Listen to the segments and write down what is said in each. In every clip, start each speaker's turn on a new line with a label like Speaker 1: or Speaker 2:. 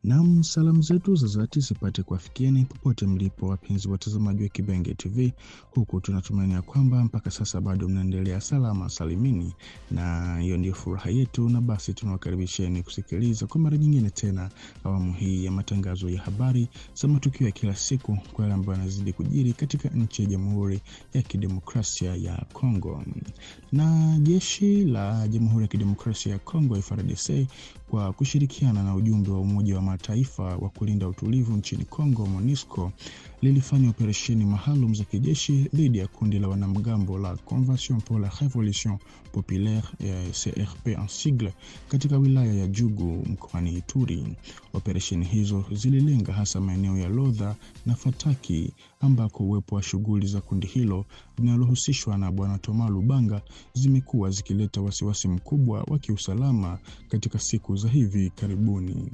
Speaker 1: Naam, salamu zetu za dhati zipate kuwafikieni popote mlipo wapenzi watazamaji wa Kibenge TV, huku tunatumania kwamba mpaka sasa bado mnaendelea salama salimini, na hiyo ndio furaha yetu. Na basi tunawakaribisheni kusikiliza kwa mara nyingine tena awamu hii ya matangazo ya habari za matukio ya kila siku kwa yale ambayo yanazidi kujiri katika nchi ya Jamhuri ya Kidemokrasia ya Kongo. Na jeshi la Jamhuri ya Kidemokrasia ya Kongo FARDC kwa kushirikiana na ujumbe wa Umoja wa Mataifa wa kulinda utulivu nchini Kongo MONUSCO lilifanya operesheni maalum za kijeshi dhidi ya kundi la wanamgambo la Convention pour la Révolution Populaire CRP en sigle katika wilaya ya Jugu mkoani Ituri. Operesheni hizo zililenga hasa maeneo ya Lodha na Fataki ambako uwepo wa shughuli za kundi hilo linalohusishwa na Bwana Thomas Lubanga zimekuwa zikileta wasiwasi mkubwa wa kiusalama katika siku za hivi karibuni.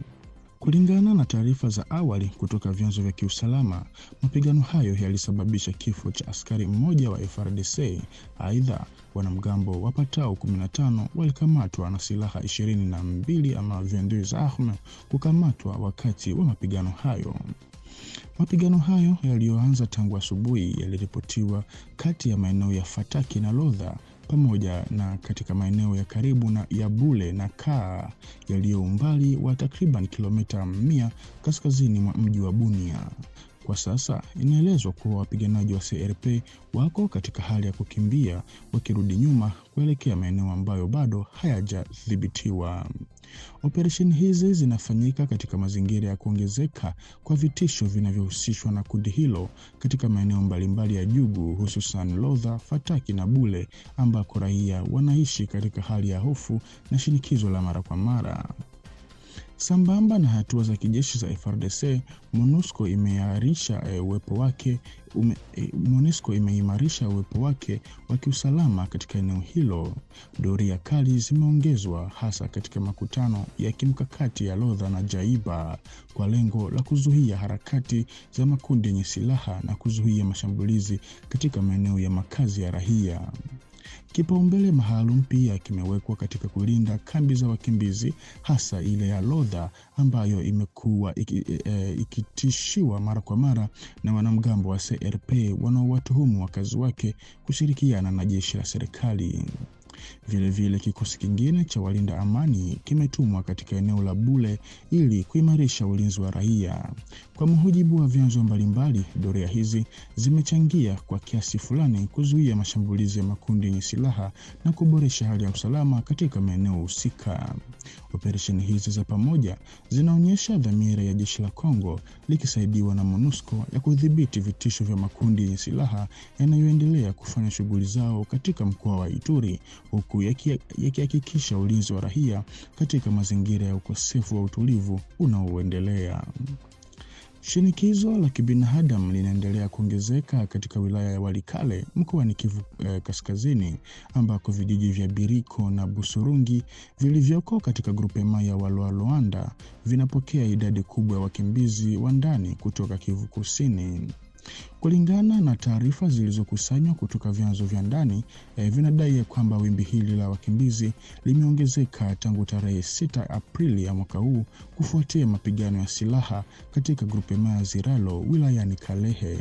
Speaker 1: Kulingana na taarifa za awali kutoka vyanzo vya kiusalama, mapigano hayo yalisababisha kifo cha askari mmoja wa FARDC. Aidha, wanamgambo wapatao 15 walikamatwa na silaha 22 ama 22 armes kukamatwa wakati wa mapigano hayo. Mapigano hayo yaliyoanza tangu asubuhi yaliripotiwa kati ya maeneo ya Fataki na Lodha pamoja na katika maeneo ya karibu na ya Bule na Kaa yaliyo umbali wa takriban kilomita 100 kaskazini mwa mji wa Bunia. Kwa sasa inaelezwa kuwa wapiganaji wa CRP wako katika hali ya kukimbia wakirudi nyuma kuelekea maeneo ambayo bado hayajadhibitiwa. Operesheni hizi zinafanyika katika mazingira ya kuongezeka kwa vitisho vinavyohusishwa na kundi hilo katika maeneo mbalimbali ya Jugu, hususan Lodha, Fataki na Bule ambako raia wanaishi katika hali ya hofu na shinikizo la mara kwa mara. Sambamba na hatua za kijeshi za FARDC, MONUSCO imeimarisha uwepo wake wa kiusalama katika eneo hilo. Doria kali zimeongezwa hasa katika makutano ya kimkakati ya Lodha na Jaiba kwa lengo la kuzuia harakati za makundi yenye silaha na kuzuia mashambulizi katika maeneo ya makazi ya raia. Kipaumbele maalum pia kimewekwa katika kulinda kambi za wakimbizi, hasa ile ya Lodha ambayo imekuwa ikitishiwa mara kwa mara na wanamgambo wa CRP wanaowatuhumu wakazi wake kushirikiana na jeshi la serikali. Vilevile kikosi kingine cha walinda amani kimetumwa katika eneo la Bule ili kuimarisha ulinzi wa raia. Kwa mujibu wa vyanzo mbalimbali, doria hizi zimechangia kwa kiasi fulani kuzuia mashambulizi ya makundi yenye silaha na kuboresha hali ya usalama katika maeneo husika. Operesheni hizi za pamoja zinaonyesha dhamira ya jeshi la Kongo likisaidiwa na MONUSCO ya kudhibiti vitisho vya makundi yenye silaha yanayoendelea kufanya shughuli zao katika mkoa wa Ituri, huku yakihakikisha ulinzi wa raia katika mazingira ya ukosefu wa utulivu unaoendelea. Shinikizo la kibinadamu linaendelea kuongezeka katika wilaya ya Walikale mkoani Kivu Kaskazini, ambako vijiji vya Biriko na Busurungi vilivyoko katika grupema ya Walwa-Luanda vinapokea idadi kubwa ya wakimbizi wa ndani kutoka Kivu Kusini. Kulingana na taarifa zilizokusanywa kutoka vyanzo vya ndani, vinadai kwamba wimbi hili la wakimbizi limeongezeka tangu tarehe 6 Aprili ya mwaka huu kufuatia mapigano ya silaha katika grupema ya Ziralo wilayani Kalehe.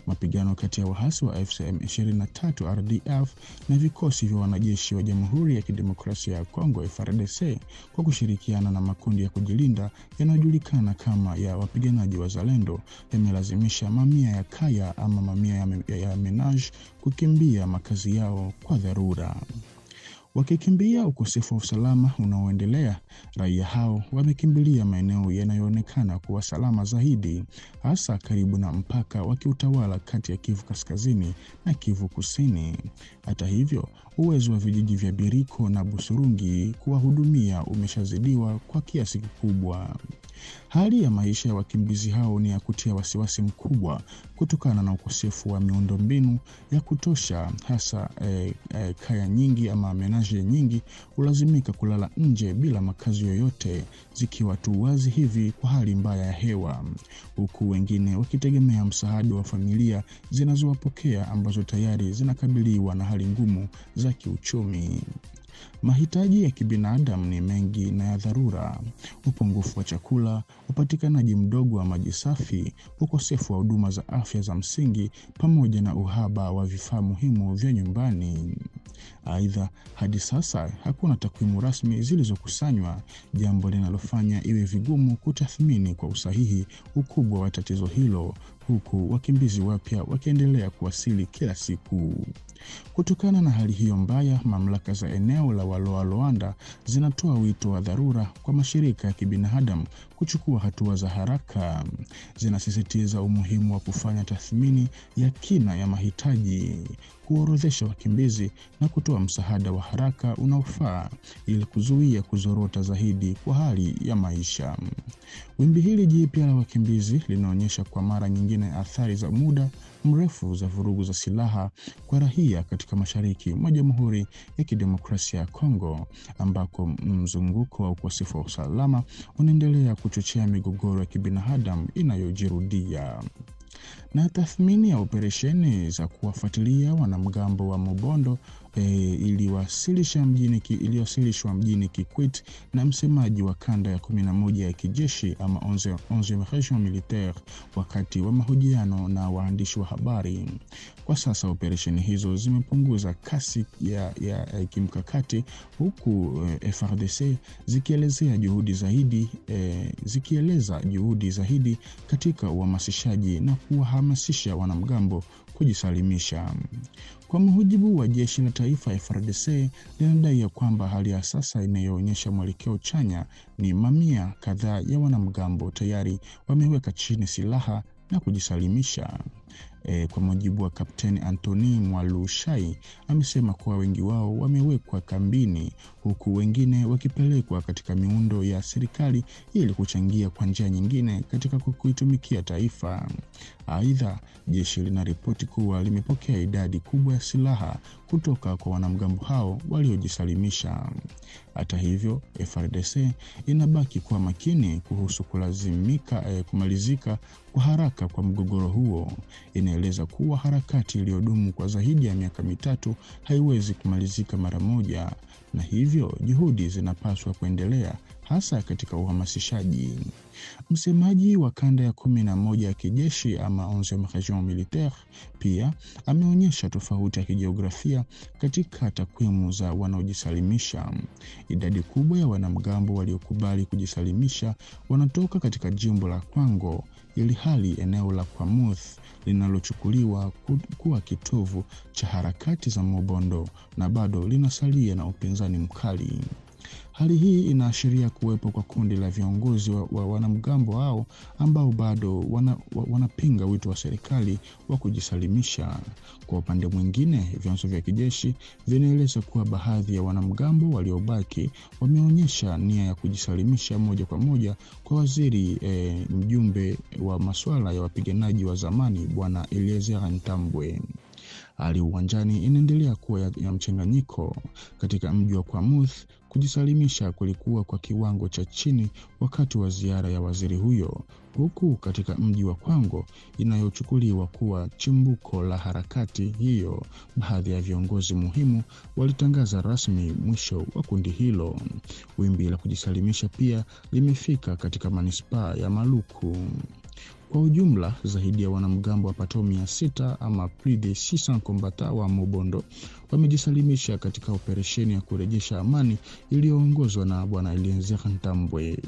Speaker 1: Mapigano kati ya waasi wa FCM23 RDF na vikosi vya wanajeshi wa Jamhuri ya Kidemokrasia ya Kongo FARDC kwa kushirikiana na makundi ya kujilinda yanayojulikana kama ya wapiganaji wa Zalendo yamelazimisha mamia ya kaya ama mamia ya menage kukimbia makazi yao kwa dharura. Wakikimbia ukosefu wa usalama unaoendelea, raia hao wamekimbilia maeneo yanayoonekana kuwa salama zaidi, hasa karibu na mpaka wa kiutawala kati ya Kivu Kaskazini na Kivu Kusini. Hata hivyo, uwezo wa vijiji vya Biriko na Busurungi kuwahudumia umeshazidiwa kwa kiasi kikubwa. Hali ya maisha ya wakimbizi hao ni ya kutia wasiwasi mkubwa kutokana na ukosefu wa miundombinu ya kutosha, hasa kaya nyingi ama menaje nyingi hulazimika kulala nje bila makazi yoyote, zikiwa tu wazi hivi kwa hali mbaya ya hewa, huku wengine wakitegemea msaada wa familia zinazowapokea ambazo tayari zinakabiliwa na hali ngumu za kiuchumi. Mahitaji ya kibinadamu ni mengi na ya dharura: upungufu wa chakula, upatikanaji mdogo wa maji safi, ukosefu wa huduma za afya za msingi, pamoja na uhaba wa vifaa muhimu vya nyumbani. Aidha, hadi sasa hakuna takwimu rasmi zilizokusanywa, jambo linalofanya iwe vigumu kutathmini kwa usahihi ukubwa wa tatizo hilo, huku wakimbizi wapya wakiendelea kuwasili kila siku. Kutokana na hali hiyo mbaya, mamlaka za eneo la Waloa-Loanda zinatoa wito wa dharura kwa mashirika ya kibinadamu kuchukua hatua za haraka. Zinasisitiza umuhimu wa kufanya tathmini ya kina ya mahitaji, kuorodhesha wakimbizi na kutoa msaada wa haraka unaofaa ili kuzuia kuzorota zaidi kwa hali ya maisha. Wimbi hili jipya la wakimbizi linaonyesha kwa mara nyingine athari za muda mrefu za vurugu za silaha kwa raia katika mashariki mwa Jamhuri ya Kidemokrasia ya Kongo, ambako mzunguko wa ukosefu wa usalama unaendelea kuchochea migogoro ya kibinadamu inayojirudia. Na tathmini ya operesheni za kuwafuatilia wanamgambo wa Mobondo iliyowasilishwa mjini Kikwit na msemaji wa kanda ya 11 ya kijeshi ama 11e Region Militaire wakati wa mahojiano na waandishi wa habari. Kwa sasa operesheni hizo zimepunguza kasi ya kimkakati, huku FARDC zikieleza juhudi zaidi katika uhamasishaji na kuwahamasisha wanamgambo kujisalimisha. Kwa mujibu wa jeshi la taifa, FARDC linadai ya kwamba hali ya sasa inayoonyesha mwelekeo chanya ni mamia kadhaa ya wanamgambo tayari wameweka chini silaha na kujisalimisha. Kwa mujibu wa Kapteni Anthony Mwalushai, amesema kuwa wengi wao wamewekwa kambini, huku wengine wakipelekwa katika miundo ya serikali ili kuchangia kwa njia nyingine katika kuitumikia taifa. Aidha, jeshi linaripoti kuwa limepokea idadi kubwa ya silaha kutoka kwa wanamgambo hao waliojisalimisha. Hata hivyo, FARDC inabaki kuwa makini kuhusu kumalizika kwa haraka kwa mgogoro huo. Inaeleza kuwa harakati iliyodumu kwa zaidi ya miaka mitatu haiwezi kumalizika mara moja, na hivyo juhudi zinapaswa kuendelea, hasa katika uhamasishaji. Msemaji wa kanda ya 11 ya kijeshi ama 11e Region Militaire pia ameonyesha tofauti ya kijiografia katika takwimu za wanaojisalimisha. Idadi kubwa ya wanamgambo waliokubali kujisalimisha wanatoka katika jimbo la Kwango, ili hali eneo la Kwamuth linalochukuliwa kuwa kitovu cha harakati za Mobondo na bado linasalia na upinzani mkali. Hali hii inaashiria kuwepo kwa kundi la viongozi wa wanamgambo hao ambao bado wanapinga wito wa serikali wa kujisalimisha. Kwa upande mwingine, vyanzo vya kijeshi vinaeleza kuwa baadhi ya wanamgambo waliobaki wameonyesha nia ya kujisalimisha moja kwa moja kwa waziri mjumbe wa masuala ya wapiganaji wa zamani Bwana Eliezer Ntambwe. Hali uwanjani inaendelea kuwa ya mchanganyiko. Katika mji wa Kwamuth, kujisalimisha kulikuwa kwa kiwango cha chini wakati wa ziara ya waziri huyo, huku katika mji wa Kwango inayochukuliwa kuwa chimbuko la harakati hiyo, baadhi ya viongozi muhimu walitangaza rasmi mwisho wa kundi hilo. Wimbi la kujisalimisha pia limefika katika manispaa ya Maluku. Kwa ujumla, zaidi ya wanamgambo wapatao 600 ama plus de 600 combattants wa Mobondo wamejisalimisha katika operesheni ya kurejesha amani iliyoongozwa na Bwana Eliezer Ntambwe.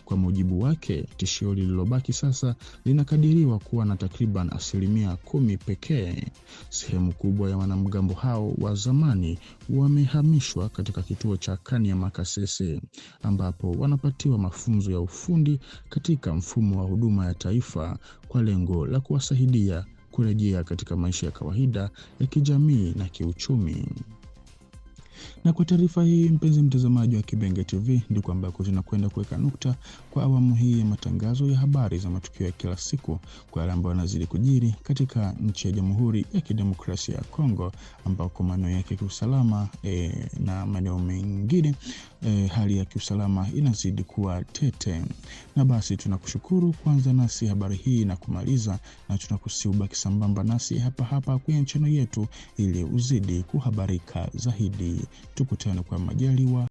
Speaker 1: Kwa mujibu wake, tishio lililobaki sasa linakadiriwa kuwa na takriban 10% pekee. Sehemu kubwa ya wanamgambo hao wa zamani wamehamishwa katika kituo cha Kanya-Makasese, ambapo wanapatiwa mafunzo ya ufundi katika mfumo wa huduma ya taifa kwa lengo la kuwasaidia kurejea katika maisha ya kawaida ya kijamii na kiuchumi. Na kwa taarifa hii, mpenzi mtazamaji wa Kibenge TV, ndiko ambako tunakwenda kuweka nukta kwa awamu hii ya matangazo ya habari za matukio ya kila siku kwa yale ambayo yanazidi kujiri katika nchi ya Jamhuri ya Kidemokrasia ya Kongo, ambako maeneo yake kiusalama na maeneo mengine hali ya kiusalama inazidi kuwa tete. Na basi tunakushukuru kwanza nasi habari hii na kumaliza, na tunakusihi ubaki sambamba nasi hapa kwenye channel yetu ili uzidi kuhabarika zaidi. Tukutane kwa majaliwa.